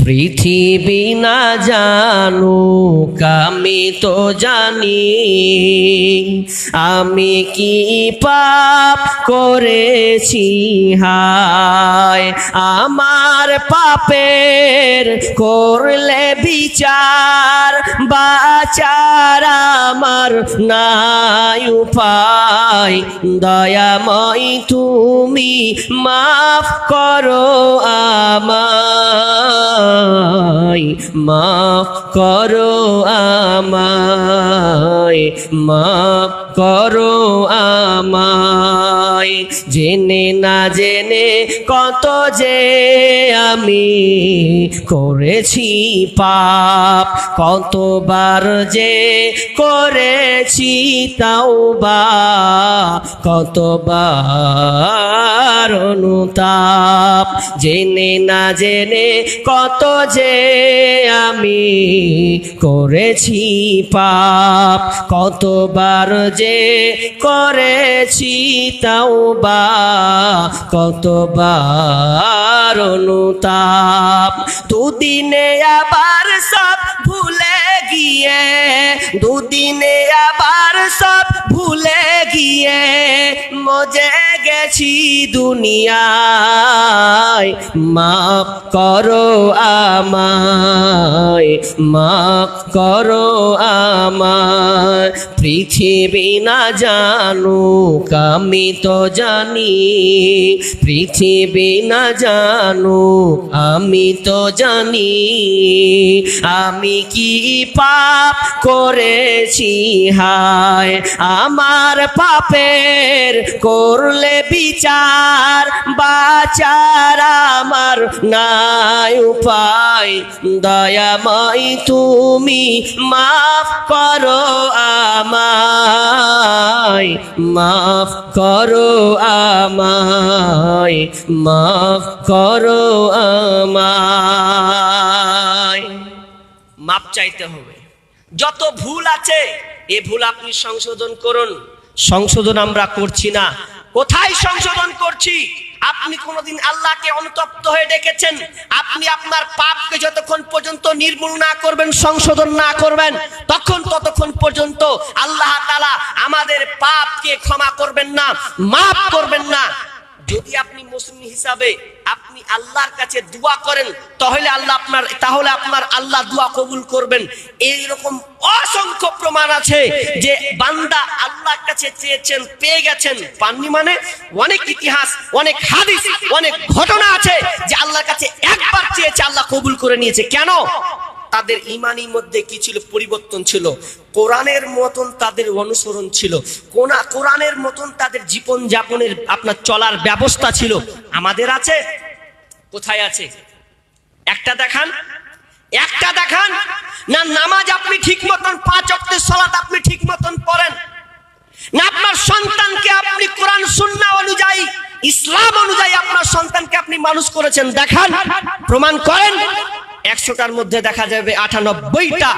পৃথিবী না জানুক আমি তো জানি আমি কি পাপ করেছি হায় আমার পাপের করলে বিচার বাঁচার আমার নাই উপায় দয়াময় তুমি মাফ করো আমায় মাফ করো আমায় মাফ করো আমায় জেনে না জেনে কত যে আমি করেছি পাপ কতবার যে করেছি তাওবা কতবার অনুতাপ জেনে না জেনে কত যে আমি করেছি পাপ কতবার যে করেছি তাওবা কতবার অনুতাপ দুদিনে আবার সব ভুলে গিয়ে দুদিনে আবার সব ভুলে গিয়ে মজে গেছি দুনিয়ায় মাফ করো আমায় মাফ করো আমায় পৃথিবী না জানুক আমি তো জানি পৃথিবী না জানুক আমি তো জানি আমি কি পাপ করেছি হায় আমার পাপের করলে বিচার বাঁচার আমার নাই উপায় দয়াময় তুমি মাফ করো আমায় মাফ করো আমায় মাফ করো আমায় মাপ চাইতে হবে যত ভুল আছে এ ভুল আপনি সংশোধন করুন সংশোধন আমরা করছি না কোথায় সংশোধন করছি আপনি কোনদিন আল্লাহকে অনুতপ্ত হয়ে ডেকেছেন আপনি আপনার পাপকে যতক্ষণ পর্যন্ত নির্মূল না করবেন সংশোধন না করবেন ততক্ষণ পর্যন্ত আল্লাহ তাআলা আমাদের পাপকে ক্ষমা করবেন না মাফ করবেন না যদি আপনি মুসলিম হিসাবে আপনি আল্লাহর কাছে দোয়া করেন তাহলে আপনার আল্লাহ দোয়া কবুল করবেন এইরকম অসংখ্য প্রমাণ আছে যে বান্দা আল্লাহর কাছে চেয়েছেন পেয়ে গেছেন পাননি মানে অনেক ইতিহাস অনেক হাদিস অনেক ঘটনা আছে যে আল্লাহর কাছে একবার চেয়েছে আল্লাহ কবুল করে নিয়েছে কেন তাদের ঈমানের মধ্যে কি ছিল পরিবর্তন ছিল কোরআনের মতন তাদের অনুসরণ ছিল কোরআনের মতন তাদের জীবন যাপনের আপনার চলার ব্যবস্থা ছিল আমাদের আছে কোথায় আছে একটা দেখান না নামাজ আপনি ঠিক মতন 5 ওয়াক্তের সালাত আপনি ঠিক মতন পড়েন না আপনার সন্তানকে আপনি কোরআন সুন্নাহ অনুযায়ী ইসলাম অনুযায়ী আপনার সন্তানকে আপনি মানুষ করেছেন দেখান প্রমাণ করেন 100টার মধ্যে দেখা যাবে 98টা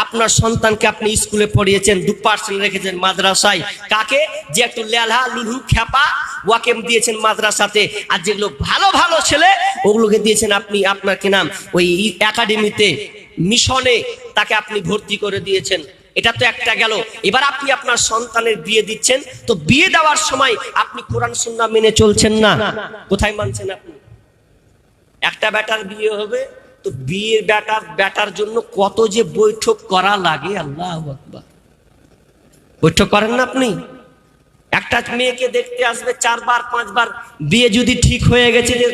আপনার সন্তানকে আপনি স্কুলে পড়িয়েছেন 2% রেখেছেন মাদ্রাসায় কাকে যে একটু লেলহা লুলু খেপা ওয়াকেম দিয়েছেন মাদ্রাসাতে আর যেগুলো ভালো ভালো ছেলে ওগুলোকে দিয়েছেন আপনি আপনার কি নাম ওই একাডেমিতে মিশনে তাকে আপনি ভর্তি করে দিয়েছেন এটা তো একটা গেল এবার আপনি আপনার সন্তানের বিয়ে দিচ্ছেন তো বিয়ে দেওয়ার সময় আপনি কোরআন সুন্নাহ মেনে চলছেন না কোথায় মানছেন আপনি একটা বেটার বিয়ে হবে তো বিয়ের বেটার জন্য কত যে বৈঠক করা লাগে আল্লাহু আকবার বৈঠক করেন না আপনি একটা মেয়েকে দেখতে আসবে 4 বার 5 বার বিয়ে যদি ঠিক হয়ে গেছে যে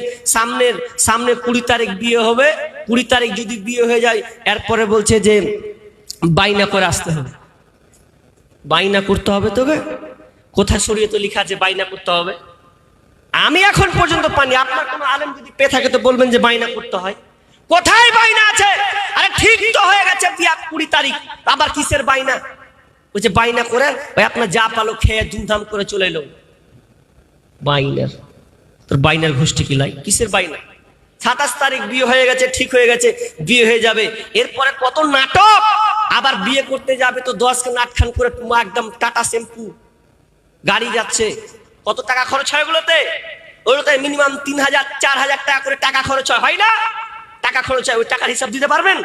সামনে 20 তারিখ বিয়ে হবে 20 তারিখ যদি বিয়ে হয়ে যায় এরপরে বলছে যে বাইনা করে আসতে হবে বাইনা করতে হবে তোকে কোথায় শরীয়তে লেখা আছে বাইনা করতে হবে আমি এখন পর্যন্ত পানি আপনার কোনো আলেম যদি পেয়ে থাকে তো বলবেন যে বাইনা করতে হয় কোথায় বাইনা আছে আরে ঠিক তো হয়ে গেছে বিয়া 20 তারিখ আবার কিসের বাইনা ওই যে বাইনা করে ওই আপনার যা পালো খেয়ে ধুমধাম করে চলে এলো বাইনার তোর বাইনার গোষ্ঠী কি লাই কিসের বাইনা 27 তারিখ বিয়ে হয়ে গেছে ঠিক হয়ে গেছে বিয়ে হয়ে যাবে এরপরে কত নাটক আবার বিয়ে করতে যাবে তো 10 খান 8 খান করে একদম টাটা শ্যাম্পু গাড়ি যাচ্ছে কত টাকা খরচ হয় ওগুলোতে মিনিমাম 3000 4000 টাকা করে টাকা খরচ হয় না টাকা খরচ হয়, ওই টাকার হিসাব দিতে পারবেন?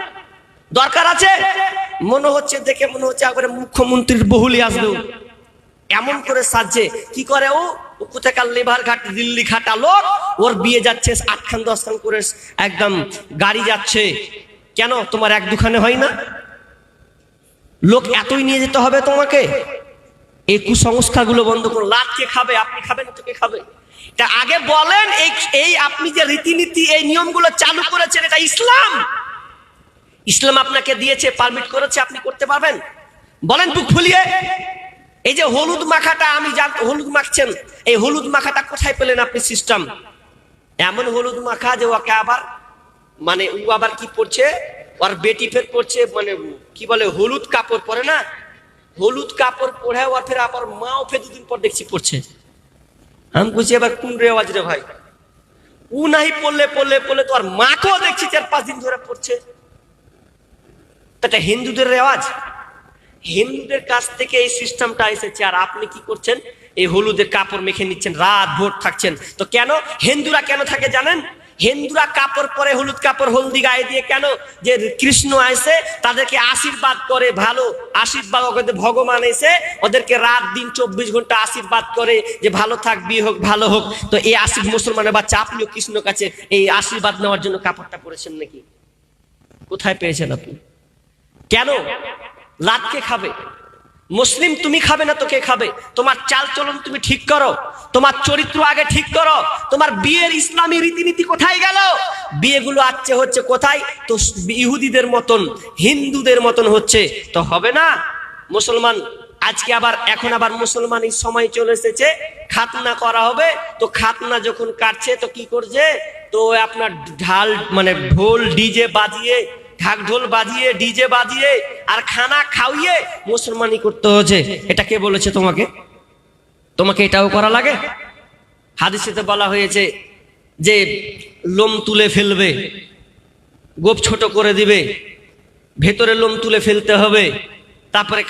দরকার আছে? মনে হচ্ছে, দেখে মনে হচ্ছে একবারে মুখ্যমন্ত্রীর বহুলি আসবে। এমন করে সাজছে, কি করে ও কোথাকার লেবার ঘাট দিল্লি খাটা লোক, ওর বিয়ে যাচ্ছে 8 খান 10 খান করে একদম গাড়ি যাচ্ছে। কেন তোমার 1-2 হয় না? লোক এতই নিয়ে যেতে হবে তোমাকে? এই কুসংস্কার গুলো বন্ধ করুন। লাভ কে খাবে? আপনি খাবেন তো কে খাবে? তা আগে বলেন, এই আপনি যে রীতিনীতি এই নিয়মগুলো চালু করেছেন, এটা ইসলাম? ইসলাম আপনাকে দিয়েছে, পারমিট করেছে, আপনি করতে পারবেন? বলেন বুক ফুলিয়ে। এই যে হলুদ মাখাটা, আমি হলুদ মাখছেন, এই হলুদ মাখাটা কোথায় পেলেন আপনি সিস্টেম? এমন হলুদ মাখা যে ওকে আবার মানে ও আবার কি পড়ছে, ওর বেটি ফের পড়ছে, মানে কি বলে হলুদ কাপড় পরে না, হলুদ কাপড় পরে ওর ফের আবার মাও ফের 2 দিন পর দেখছি পড়ছে। আমি বলছি এবার কোন রেওয়াজ রে ভাই? ও নাই পড়লে পড়লে পড়লে তো আর মাকেও দেখছি 4-5 দিন ধরে পড়ছে। এটা হিন্দুদের রেওয়াজ, হিন্দুদের কাছ থেকে এই সিস্টেমটা এসেছে। আর আপনি কি করছেন? এই হলুদের কাপড় মেখে নিচ্ছেন, রাত ভোর থাকছেন। তো কেন হিন্দুরা কেন থাকে জানেন? হিন্দুরা কাপড় পরে, হলুদ কাপড় হলদি গায়ে দিয়ে কেন? যে কৃষ্ণ আসে তাদেরকে আশীর্বাদ করে, ভালো আশীর্বাদ, ভগবান এসে ওদেরকে রাত দিন 24 ঘন্টা আশীর্বাদ করে যে ভালো থাক, বিয়ে হোক, ভালো হোক। তো এই মুসলমানের বাচ্চা, আপনিও কৃষ্ণর কাছে এই আশীর্বাদ নেওয়ার জন্য কাপড়টা পরেছেন নাকি? কোথায় পেয়েছেন আপনি? কেন? লাত কে খাবে? মুসলিম তুমি খাবে না তো কে খাবে? তোমার চাল চলন তুমি ঠিক করো, তোমার চরিত্র আগে ঠিক করো। তোমার বিয়ের ইসলামী রীতিনীতি কোথায় গেল? বিয়েগুলো হচ্ছে কোথায়? তো ইহুদিদের মতন, হিন্দুদের মতন হচ্ছে। তো হবে না। মুসলমান আজকে আবার, এখন আবার মুসলমান এই সময় চলে এসেছে, খাতনা করা হবে। তো খাতনা যখন কাটছে তো কি করছে? তো আপনার ঢাল মানে ঢোল ডিজে বাজিয়ে, ঢাক ঢোল বাজিয়ে, ডিজে বাজিয়ে আর খানা খাওয়িয়ে মুসলমানি করতে হচ্ছে। এটা কে বলেছে তোমাকে? তোমাকে এটাও করা লাগে? হাদিসেতে বলা হয়েছে যে লোম তুলে ফেলবে, গোপ ছোট করে দিবে, ভেতরে লোম তুলে ফেলতে হবে, তারপরে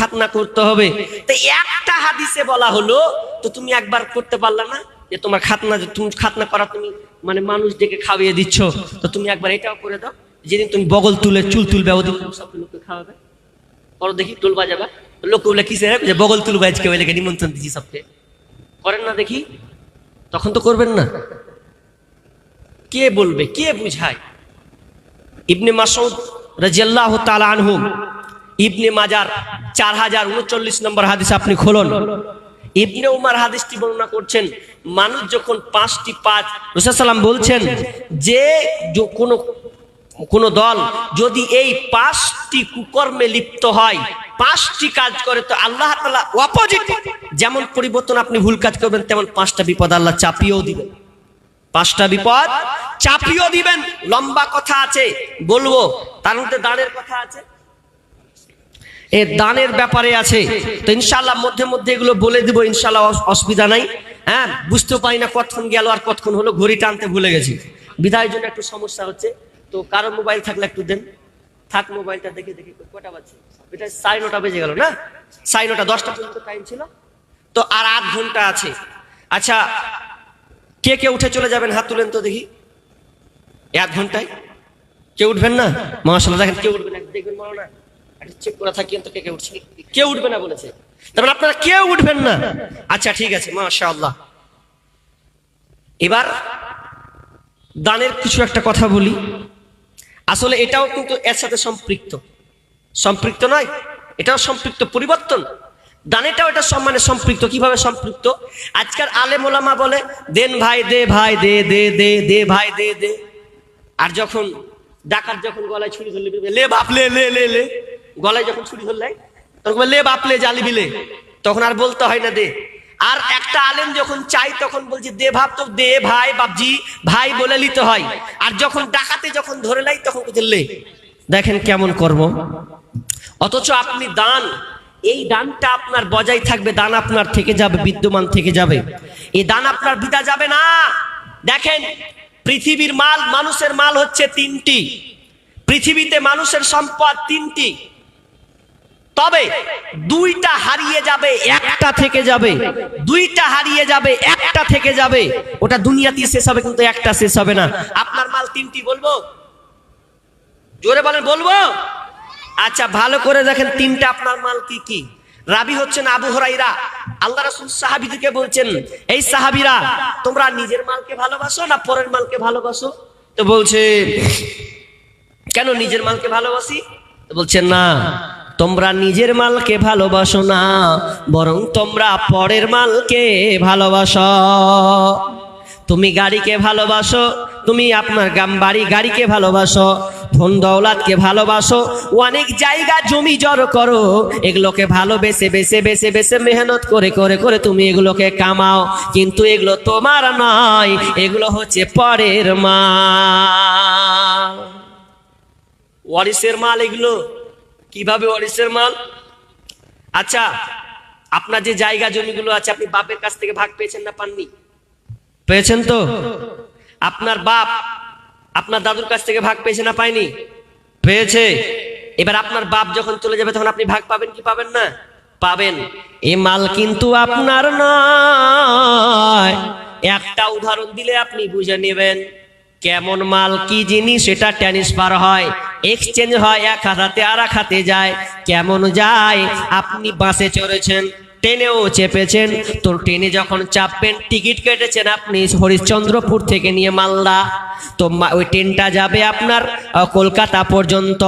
খাতনা করতে হবে। তো একটা হাদিসে বলা হলো, তো তুমি একবার করতে পারলা না? যে তোমার খাতনা করা, তুমি মানে মানুষ ডেকে খাওয়িয়ে দিচ্ছ, তো তুমি একবার এটাও করে দাও। যেদিন তুমি বগল তুলে চুল তুলবে, ওদিন সব লোককে খাওয়াবে। করো দেখি, টোল বাজাবা, লোক বলে কিসে যে বগল তুলবে আজকে, ওই লেগে নিমন্ত্রণ দিচ্ছি সবকে। করেন না দেখি? তখন তো করবেন না। কে বলবে, কে বুঝায়? ইবনে মাসউদ রাদিয়াল্লাহু তাআলা আনহু, ইবনে মাজার 4039 নম্বর হাদিস আপনি খুলুন। ইবনে উমর হাদিসটি বর্ণনা করছেন, মানুষ যখন 5টি পাঁচ, রাসূল সাল্লাল্লাহু বলছেন যে কোন দল যদি এই 5টি কুকর্মে লিপ্ত হয়, 5টি কাজ করে, তো আল্লাহ তাআলা অপোজিট, যেমন পরিবর্তন আপনি ভুল কাজ করবেন, তেমন 5টা বিপদ আল্লাহ চাপিয়েও দিবেন। 5টা বিপদ চাপিয়েও দিবেন। লম্বা কথা আছে, বলবো। তার মধ্যে দানের কথা আছে, এই দানের ব্যাপারে আছে। তো ইনশাআল্লাহ মধ্যে মধ্যে এগুলো বলে দিব, ইনশাআল্লাহ অসুবিধা নাই। হ্যাঁ, বুঝতে পারি না কতক্ষণ গেল আর কতক্ষণ হলো, ঘড়ি টানতে ভুলে গেছি, বিধায়ের জন্য একটু সমস্যা হচ্ছে। তো কারো মোবাইল থাকলে একটু দেন। থাক, মোবাইলটা দেখে দেখে। কটা বাজছে? এটা 9:30 বেজে গেল না? 9:30, 10টা পর্যন্ত টাইম ছিল, তো আর 8 ঘন্টা আছে। আচ্ছা, কে কে উঠে চলে যাবেন? হাত তুলেন তো দেখি। 1 ঘন্টায় কেউ উঠবেন না? মাশাআল্লাহ, দেখেন কেউ উঠবে না, দেখবেন মাওলানা একটু চেক করে থাকিয়েন তো কে কে উঠছে। কেউ উঠবে না বলেছে, তারপর আপনারা কেউ উঠবেন না। আচ্ছা ঠিক আছে, মাশাআল্লাহ। এবার দানের কিছু একটা কথা বলি। আসলে এটাও কিন্তু এর সাথে সম্পৃক্ত নয়, এটাও সম্পৃক্ত। পরিবর্তন দানেটাও এটা সম্মানে সম্পৃক্ত। কিভাবে সম্পৃক্ত? আজকাল আলেম ওলামা বলে দেন ভাই, দে ভাই, দে দে দে দে ভাই, দে দে। আর যখন ডাকাত যখন গলায় ছুরি ধরলে, লে বাপ লে লে লে লে, গলায় যখন ছুরি ধরলে তখন লে বাপ লে জালিবি লে, তখন আর বলতে হয় না দে। আর একটা আলেম যখন চাই তখন বলছে দে ভাব, তো দে ভাই বাপজি, ভাই বলে নিতে হয়। আর যখন ডাকাতে যখন ধরে লাই তখন বলছে লে। দেখেন কেমন কর্ম। অথচ আপনি দান, এই দানটা আপনার বজায় থাকবে, দান আপনার থেকে যাবে, বিদ্যমান থেকে যাবে। এই দান আপনার বিদা যাবে না। দেখেন, পৃথিবীর মাল, মানুষের মাল হচ্ছে 3টি। পৃথিবীতে মানুষের সম্পদ 3টি। তবে দুইটা হারিয়ে যাবে, একটা থেকে যাবে। দুইটা হারিয়ে যাবে, একটা থেকে যাবে। ওটা দুনিয়াতেই শেষ হবে, কিন্তু একটা শেষ হবে না। আপনার মাল তিনটি, বলবো? জোরে বলেন, বলবো? আচ্ছা, ভালো করে দেখেন তিনটা আপনার মাল কি কি। রাবি হচ্ছেন আবু হুরায়রা। আল্লাহ রাসূল সাহাবীদেরকে বলছেন, এই সাহাবীরা, তোমরা নিজের মালকে ভালোবাসো না পরের মালকে ভালোবাসো? তো বলছে, কেন নিজের মালকে ভালোবাসি? তো বলছেন, না, তোমরা নিজের মালকে ভালোবাসো না, বরং তোমরা পরের মালকে ভালোবাসো। তুমি গাড়িকে ভালোবাসো, তুমি আপনার গাড়িকে ভালোবাসো, ধন দৌলতকে ভালোবাসো, অনেক জায়গা জমি জড়ো করো, এগুলোকে ভালোবেসে বেসে বেসে বেসে মেহনত করে করে করে তুমি এগুলোকে কামাও, কিন্তু এগুলো তোমার নয়, এগুলো হচ্ছে পরের মাল, ওয়ারিসের মাল। এগুলো কিভাবে ওয়ারিসের মাল? আচ্ছা, আপনার যে জায়গা জমিগুলো আছে, আপনি বাপের কাছ থেকে ভাগ পেয়েছেন না পাননি? পেয়েছেন তো। আপনার বাপ আপনার দাদুর কাছ থেকে ভাগ পেয়েছে না পায়নি? পেয়েছে। এবার আপনার বাপ যখন চলে যাবে তখন আপনি ভাগ পাবেন কি পাবেন না? পাবেন। এই মাল কিন্তু আপনার নয়। একটা উদাহরণ দিলে আপনি বুঝে নেবেন কেমন মাল, কি জিনিস। সেটা ট্রান্সফার হয়, এক্সচেঞ্জ হয়, এক হাতে আর এক হাতে যায়। কেমন যায়? আপনি বাসে চড়েছেন, ট্রেনেও চেপেছেন, তো ট্রেনে যখন চাপবেন, টিকিট কেটেছেন আপনি হরিশ্চন্দ্রপুর থেকে নিয়ে মালদা, তো ওই ট্রেনটা যাবে আপনার কলকাতা পর্যন্ত।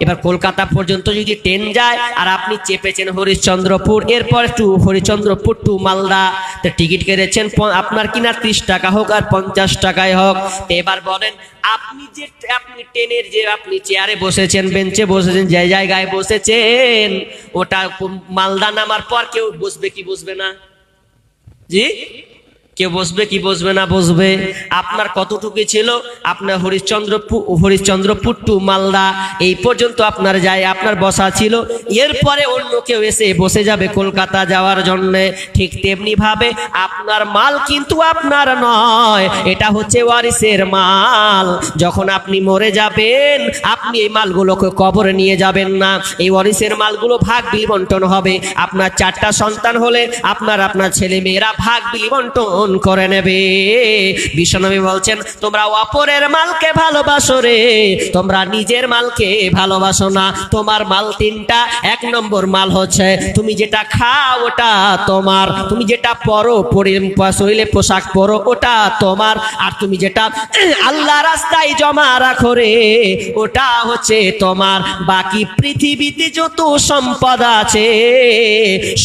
এবার কলকাতা পর্যন্ত যদি ট্রেন যায় আর আপনি চেপেছেন হরিশ্চন্দ্রপুর, এরপর হরিশ্চন্দ্রপুর টু মালদা, তো টিকিট কেটেছেন আপনার কিনা 30 টাকা হোক আর 50 টাকায় হোক। তো এবার বলেন, আপনি ট্রেনের যে আপনি চেয়ারে বসেছেন, বেঞ্চে বসেছেন, যে জায়গায় বসেছেন, ওটা মালদা নামার পর কেউ বসবে কি বসবে না? জি, কেউ বসবে কি বসবে না? বসবে। আপনার কতটুকু ছিল? আপনার হরিশ্চন্দ্রপুর টু মালদা এই পর্যন্ত আপনার বসা ছিল। এরপরে অন্য কেউ এসে বসে যাবে কলকাতা যাওয়ার জন্য। ঠিক তেমনি ভাবে আপনার মাল কিন্তু আপনার নয়, এটা হচ্ছে ওয়ারিসের মাল। যখন আপনি মরে যাবেন, আপনি এই মালগুলোকে কবরে নিয়ে যাবেন না, এই ওয়ারিসের মালগুলো ভাগ বিবন্টন হবে। আপনার 4টা সন্তান হলে আপনার ছেলে মেয়েরা ভাগ বিবন্টন করে নেবে। বিশ্বনবী বলছেন, তোমরা অপরের মালকে ভালোবাসো রে, তোমরা নিজের মালকে ভালোবাসো না। তোমার মাল 3টা। 1 নম্বর মাল হচ্ছে তুমি যেটা খাও ওটা তোমার, তুমি যেটা পরো, শরীরে পোশাক পরো, ওটা তোমার, আর তুমি যেটা আল্লাহ রাস্তায় জমা রাখো রে, ওটা হচ্ছে তোমার। বাকি পৃথিবীতে যত সম্পদ আছে,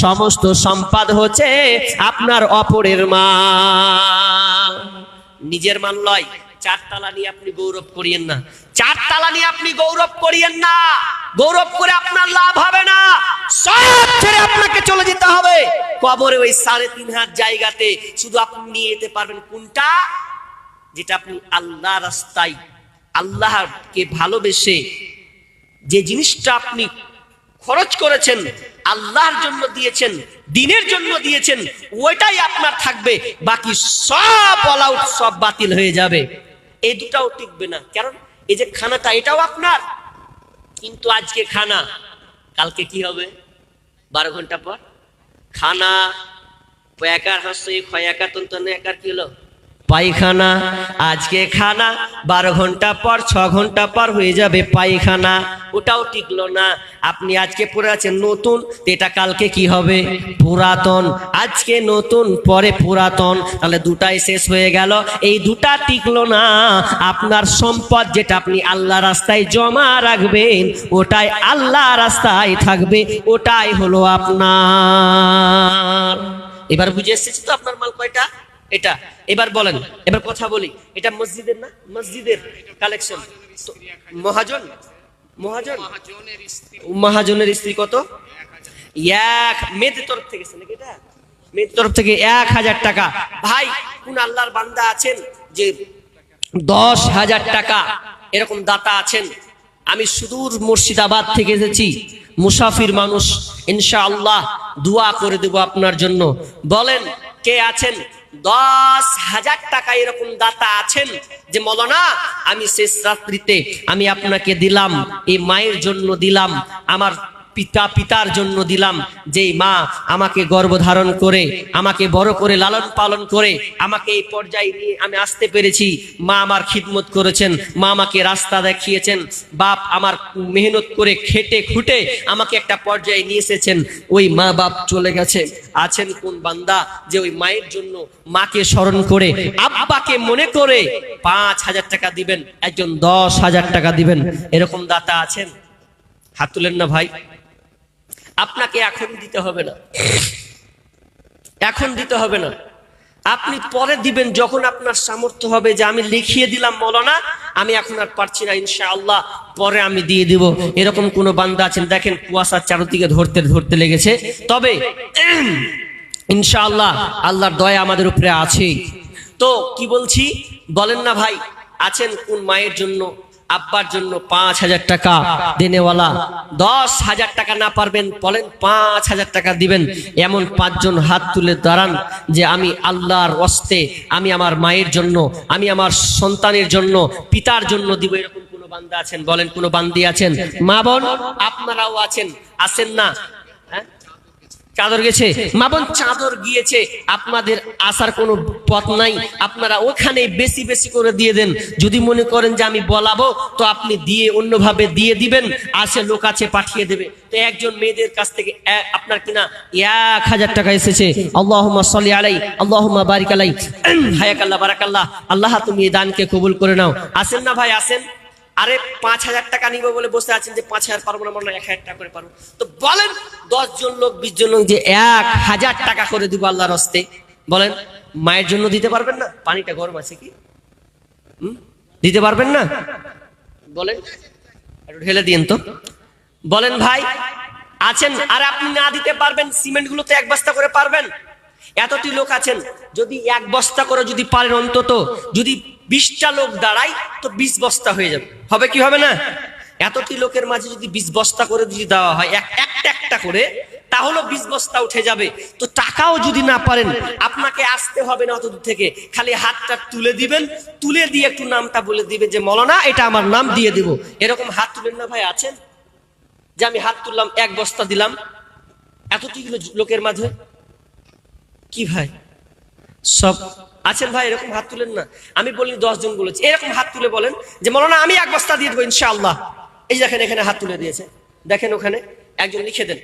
সমস্ত সম্পদ হচ্ছে আপনার অপরের মাল, নিজের মাল নয়। 4 তালা নিয়ে আপনি গৌরব করিয়েন না, 4 তালা নিয়ে আপনি গৌরব করিয়েন না। গৌরব করে আপনার লাভ হবে না, সব ছেড়ে আপনাকে চলে যেতে হবে কবরে। ওই 3.5 হাত জায়গাতে শুধু আপনি নিয়ে যেতে পারবেন কোনটা? যেটা আপনি আল্লাহ রাস্তায়, আল্লাহকে ভালোবেসে যে জিনিসটা আপনি খরচ করেছেন, আল্লাহর জন্য দিয়েছেন, দিনের জন্য দিয়েছেন, ওইটাই আপনার থাকবে। বাকি সব অল আউট, সব বাতিল হয়ে যাবে। এই দুটাও টিকবে না। কারণ এই যে খানাটা, এটাও আপনার, কিন্তু আজকে খানা, কালকে কি হবে? 12 ঘন্টা পর খানা। একার হাসি একার তন্তনে একার কি হলো? পায়খানা। আজকে খানা, 12 ঘন্টা পর 6 ঘন্টা পর হয়ে যাবে পায়খানা। ওটাও টিকলো না। আপনি আজকে পরে আছেন নতুন, এটা কালকে কি হবে? পুরাতন। আজকে নতুন, পরে পুরাতন, তাহলে দুটাই শেষ হয়ে গেল। এই দুটা টিকলো না। আপনার সম্পদ যেটা আপনি আল্লাহ রাস্তায় জমা রাখবেন, ওটাই আল্লাহ রাস্তায় থাকবে, ওটাই হলো আপনার। এবার বুঝে এসেছে তো আপনার মাল কয়টা? এটা। এবার বলেন, এবার কথা বলি, এটা মসজিদের না? মসজিদের কালেকশন। মহাজনের স্ত্রী কত? মেয়েদের তরফ থেকে নাকি? এটা মেয়েদের তরফ থেকে 1000 টাকা। ভাই, কোন আল্লাহর বান্দা আছেন যে 10,000 টাকা এরকম দাতা আছেন? আমি সুদূর মুর্শিদাবাদ থেকে এসেছি, মুসাফির মানুষ, ইনশাআল্লাহ দোয়া করে দেব আপনার জন্য। বলেন কে আছেন 10,000 টাকা এরকম দাতা আছেন যে মৌলানা, আমি শেষ রাত্রিতে আমি আপনাকে দিলাম, এই মায়ের জন্য দিলাম, আমার পিতার জন্য দিলাম, যেই মা আমাকে গর্ভধারণ করে আমাকে বড় করে লালন পালন করে আমাকে এই পর্যায়ে নিয়ে আমি আসতে পেরেছি। মা আমার খিদমত করেছেন, মা আমাকে রাস্তা দেখিয়েছেন, বাপ আমার মেহনত করে খেটে খুঁটে আমাকে একটা পর্যায়ে নিয়ে এসেছেন। ওই মা বাপ চলে গেছে, আছেন কোন বান্দা যে ওই মায়ের জন্য মাকে স্মরণ করে আব্বাকে মনে করে 5,000 টাকা দিবেন, একজন 10,000 টাকা দিবেন, এরকম দাতা আছেন? হাত তুলেন না ভাই। আপনাকে এখন দিতে হবে না, এখন দিতে হবে না, আপনি পরে দিবেন যখন আপনার সামর্থ্য হবে, যে আমি লিখিয়ে দিলাম মৌলানা আমি এখন আর পারছি না, ইনশাআল্লাহ পরে আমি দিয়ে দিব। এরকম কোন বান্দা আছেন? দেখেন কুয়াশার চারদিকে ধরতে ধরতে লেগেছে, তবে ইনশাআল্লাহ আল্লাহর দয়া আমাদের উপরে আছে। তো কি বলছি বলেন না ভাই, আছেন কোন মায়ের জন্য আব্বার জন্য 5,000 টাকা দেনেওয়ালা? 10,000 টাকা না পারবেন বলেন 5,000 টাকা দিবেন, এমন 5 জন হাত তুলে দাঁড়ান যে আমি আল্লাহর ওয়াস্তে আমি আমার মায়ের জন্য, আমি আমার সন্তানের জন্য, পিতার জন্য দিব। এরকম কোন বান্দা আছেন? বলেন কোন বান্দি আছেন? মা বোন আপনারাও আছেন, আছেন না? চাদর গেছে, মা বোন চাদর গিয়েছে, আপনাদের আসার কোনো পথ নাই, আপনারা ওখানে বেশি বেশি করে দিয়ে দেন। যদি মনে করেন যে আমি বলাবো তো আপনি দিয়ে অন্যভাবে দিয়ে দিবেন, আসে লোক আছে পাঠিয়ে দেবে। তো একজন মেয়েদের কাছ থেকে আপনার কিনা 1,000 টাকা এসেছে, আল্লাহুম্মা সাল্লি আলাই আল্লাহুম্মা বারিক আলাই, হায়াকাল্লাহ বারাকাল্লাহ, আল্লাহ তুমি এই দানকে কবুল করে নাও। আসেন না ভাই, আসেন। আরে 5,000 টাকা নিব বলে বসে আছেন যে 5,000 পারবো না, মনে হয় 1,000 টাকা করে পারবো। তো বলেন 10 জন লোক 20 জন লোক যে 1,000 টাকা করে দিব আল্লাহর হস্তে, বলেন মায়ের জন্য দিতে পারবেন না? পানিটা গরম আছে কি? দিতে পারবেন না? বলেন একটু ঢেলে দিন তো, বলেন ভাই আছেন? আর আপনি না দিতে পারবেন, সিমেন্ট গুলো তো 1 বস্তা করে পারবেন। এতটি লোক আছেন, যদি 1 বস্তা করে যদি পারেন, অন্তত যদি 20টা লোক দাঁড়ায় তো 20 বস্তা হয়ে যাবে, হবে কি হবে না? এতটি লোকের মাঝে যদি 20 বস্তা করে যদি দেওয়া হয় একটা করে, তাহলে 20 বস্তা উঠে যাবে। তো টাকাও যদি না পারেন, আপনাকে আসতে হবে না অত দূর থেকে, খালি হাতটা তুলে দিবেন, তুলে দিয়ে একটু নামটা বলে দিবেন যে মৌলানা এটা আমার নাম দিয়ে দিব। এরকম হাত তুলেন না ভাই, আছেন? যে আমি হাত তুললাম 1 বস্তা দিলাম এতটি লোকের মাঝে, কি ভাই সব আছেন ভাই? এরকম হাত তুলেন না। আমি বলি 10 জন বলেছি, এরকম হাত তুলে বলেন যে মৌলানা আমি 1 বস্তা দিয়ে দেবো ইনশাআল্লাহ। এই দেখেন এখানে হাত তুলে দিয়েছে, দেখেন ওখানে একজন লিখে দেন।